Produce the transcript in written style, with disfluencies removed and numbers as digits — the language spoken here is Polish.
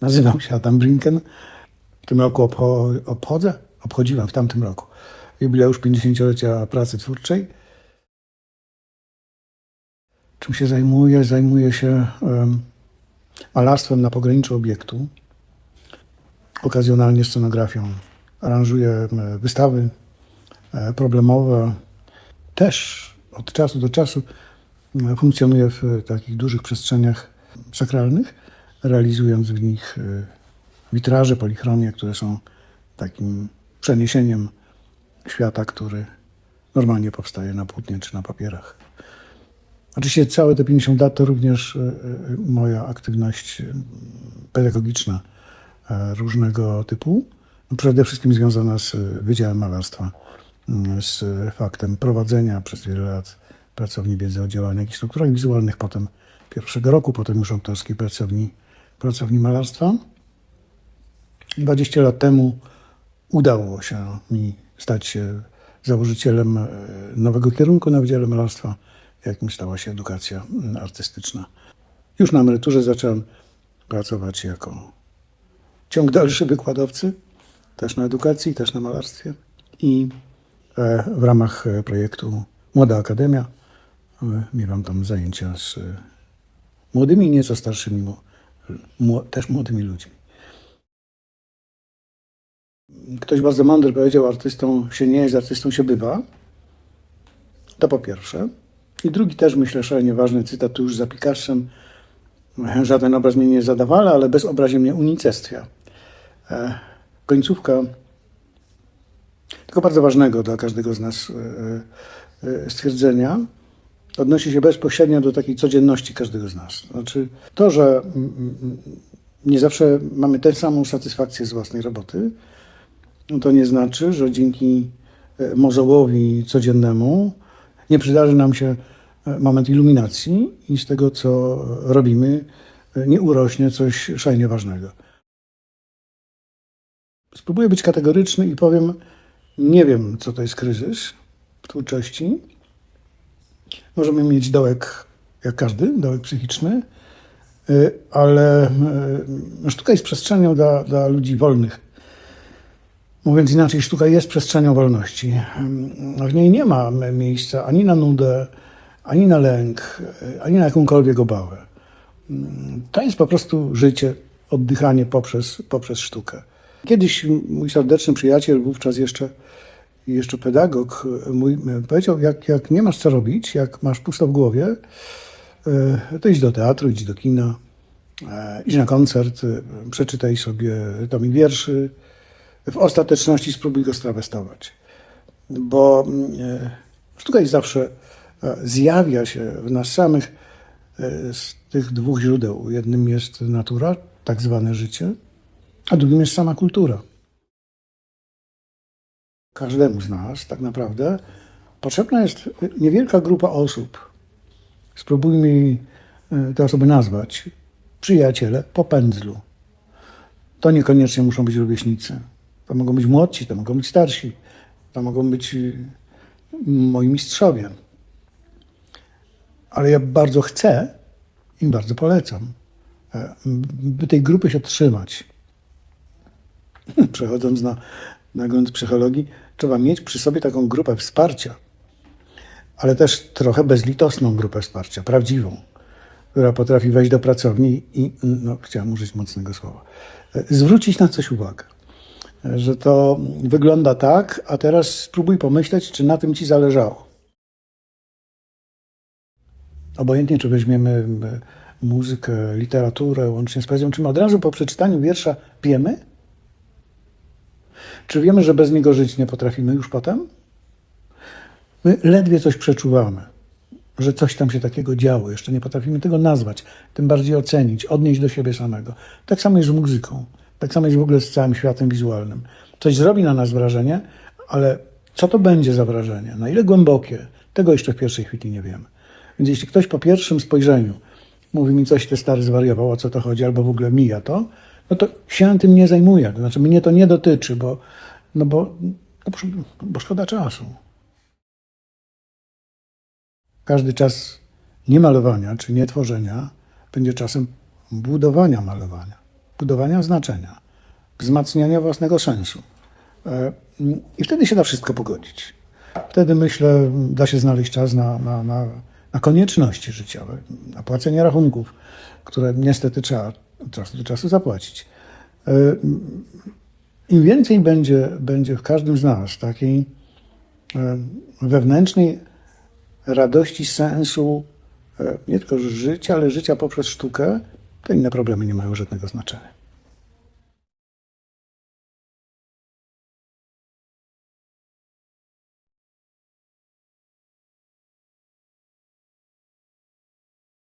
Nazywam się Adam Brinken. W tym roku obchodziłem w tamtym roku jubileusz 50-lecia pracy twórczej. Czym się zajmuję? Zajmuję się malarstwem na pograniczu obiektu, okazjonalnie scenografią. Aranżuję wystawy problemowe. Też od czasu do czasu funkcjonuję w takich dużych przestrzeniach sakralnych, realizując w nich witraże, polichromie, które są takim przeniesieniem świata, który normalnie powstaje na płótnie czy na papierach. Oczywiście całe te 50 lat to również moja aktywność pedagogiczna różnego typu. Przede wszystkim związana z Wydziałem Malarstwa, z faktem prowadzenia przez wiele lat pracowni wiedzy o działaniach i strukturach wizualnych, potem pierwszego roku, potem już autorskiej pracowni malarstwa. 20 lat temu udało się mi stać się założycielem nowego kierunku na Wydziale Malarstwa, jakim stała się edukacja artystyczna. Już na emeryturze zacząłem pracować jako ciąg dalszy wykładowcy, też na edukacji, też na malarstwie. I w ramach projektu Młoda Akademia miewam tam zajęcia z młodymi i nieco starszymi, też młodymi ludźmi. Ktoś bardzo mądry powiedział, artystą się nie jest, artystą się bywa. To po pierwsze. I drugi też, myślę, szalenie ważny cytat, tu już za Picasem. Żaden obraz mnie nie zadawala, ale bez obrazie mnie unicestwia. Końcówka tego bardzo ważnego dla każdego z nas stwierdzenia odnosi się bezpośrednio do takiej codzienności każdego z nas. Znaczy to, że nie zawsze mamy tę samą satysfakcję z własnej roboty, to nie znaczy, że dzięki mozołowi codziennemu nie przydarzy nam się moment iluminacji i z tego, co robimy, nie urośnie coś szalenie ważnego. Spróbuję być kategoryczny i powiem, nie wiem, co to jest kryzys w twórczości. Możemy mieć dołek, jak każdy, dołek psychiczny, ale sztuka jest przestrzenią dla ludzi wolnych. Mówiąc inaczej, sztuka jest przestrzenią wolności. W niej nie ma miejsca ani na nudę, ani na lęk, ani na jakąkolwiek obawę. To jest po prostu życie, oddychanie poprzez sztukę. Kiedyś mój serdeczny przyjaciel, wówczas jeszcze pedagog, mój powiedział, jak nie masz co robić, jak masz pusto w głowie, to idź do teatru, idź do kina, idź na koncert, przeczytaj sobie tomik wierszy, w ostateczności spróbuj go strawestować. Bo sztuka jest zawsze, zjawia się w nas samych z tych dwóch źródeł. Jednym jest natura, tak zwane życie, a drugim jest sama kultura. Każdemu z nas tak naprawdę potrzebna jest niewielka grupa osób. Spróbujmy te osoby nazwać. Przyjaciele po pędzlu. To niekoniecznie muszą być rówieśnicy. To mogą być młodsi, to mogą być starsi. To mogą być moi mistrzowie. Ale ja bardzo chcę i bardzo polecam, by tej grupy się trzymać. Przechodząc na grunt psychologii, trzeba mieć przy sobie taką grupę wsparcia, ale też trochę bezlitosną grupę wsparcia, prawdziwą, która potrafi wejść do pracowni i, chciałem użyć mocnego słowa, zwrócić na coś uwagę, że to wygląda tak, a teraz spróbuj pomyśleć, czy na tym ci zależało. Obojętnie, czy weźmiemy muzykę, literaturę, łącznie z poezją, czy my od razu po przeczytaniu wiersza wiemy? Czy wiemy, że bez niego żyć nie potrafimy już potem? My ledwie coś przeczuwamy, że coś tam się takiego działo. Jeszcze nie potrafimy tego nazwać, tym bardziej ocenić, odnieść do siebie samego. Tak samo jest z muzyką, tak samo jest w ogóle z całym światem wizualnym. Coś zrobi na nas wrażenie, ale co to będzie za wrażenie? Na ile głębokie? Tego jeszcze w pierwszej chwili nie wiemy. Więc jeśli ktoś po pierwszym spojrzeniu mówi mi, coś ty stary zwariował, o co to chodzi, albo w ogóle mija to, no to się tym nie zajmuję. To znaczy mnie to nie dotyczy, bo szkoda czasu. Każdy czas niemalowania czy nietworzenia będzie czasem budowania malowania. budowania znaczenia, wzmacniania własnego sensu. I wtedy się da wszystko pogodzić. Wtedy, myślę, da się znaleźć czas na konieczności życiowe, na płacenie rachunków, które niestety trzeba od czasu do czasu zapłacić. Im więcej będzie w każdym z nas takiej wewnętrznej radości, sensu, nie tylko życia, ale życia poprzez sztukę, to inne problemy nie mają żadnego znaczenia.